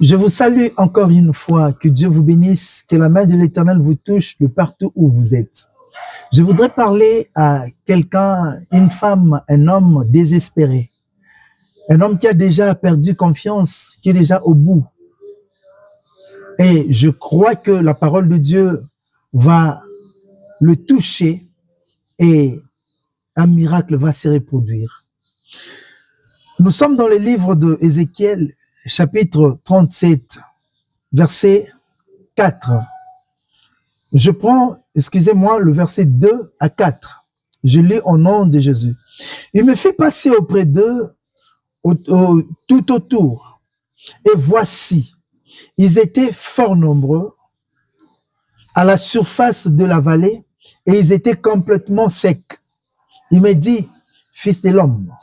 Je vous salue encore une fois, que Dieu vous bénisse, que la main de l'Éternel vous touche de partout où vous êtes. Je voudrais parler à quelqu'un, une femme, un homme désespéré, un homme qui a déjà perdu confiance, qui est déjà au bout. Et je crois que la parole de Dieu va le toucher et un miracle va se reproduire. Nous sommes dans le livre de Ézéchiel, chapitre 37, verset 4. Je prends, excusez-moi, le verset 2 à 4. Je lis au nom de Jésus. Il me fait passer auprès d'eux tout autour. Et voici, ils étaient fort nombreux à la surface de la vallée et ils étaient complètement secs. Il me dit, fils de l'homme,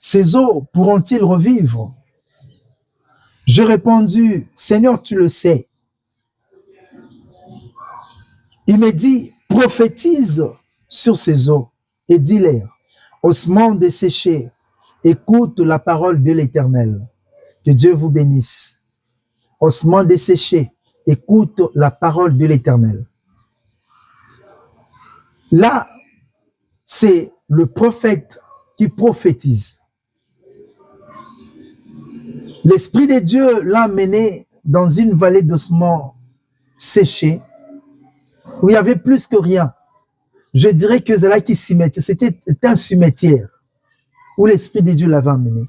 ces eaux pourront-ils revivre? J'ai répondu, Seigneur, tu le sais. Il me dit, prophétise sur ces eaux et dis-leur, ossements desséchés, écoute la parole de l'Éternel. Que Dieu vous bénisse. Ossements desséchés, écoute la parole de l'Éternel. Là, c'est le prophète qui prophétise. L'Esprit de Dieu l'a mené dans une vallée d'ossements séchés, où il n'y avait plus que rien. Je dirais que c'est là qui cimetière. C'était un cimetière où l'Esprit de Dieu l'avait emmené.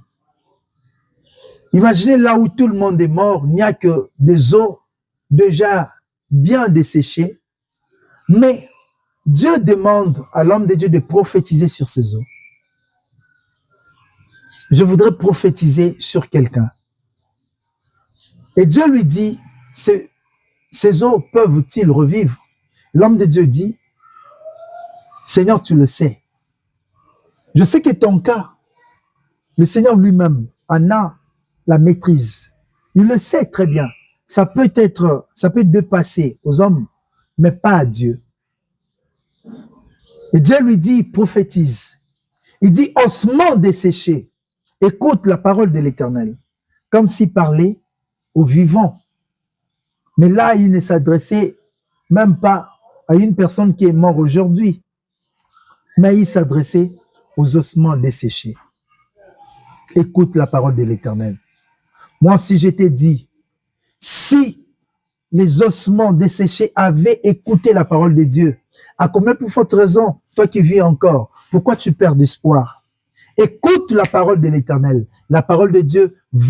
Imaginez là où tout le monde est mort, il n'y a que des eaux déjà bien desséchées, mais Dieu demande à l'homme de Dieu de prophétiser sur ces eaux. Je voudrais prophétiser sur quelqu'un. Et Dieu lui dit, ces eaux peuvent-ils revivre? L'homme de Dieu dit, Seigneur, tu le sais. Je sais que ton cas, le Seigneur lui-même en a la maîtrise. Il le sait très bien. Ça peut dépasser aux hommes, mais pas à Dieu. Et Dieu lui dit, prophétise. Il dit, ossements desséchés, écoute la parole de l'Éternel. Comme s'il parlait aux vivants. Mais là, il ne s'adressait même pas à une personne qui est morte aujourd'hui, mais il s'adressait aux ossements desséchés. Écoute la parole de l'Éternel. Moi, si je t'ai dit, si les ossements desséchés avaient écouté la parole de Dieu, à combien plus forte raison, toi qui vis encore, pourquoi tu perds d'espoir? Écoute la parole de l'Éternel. La parole de Dieu va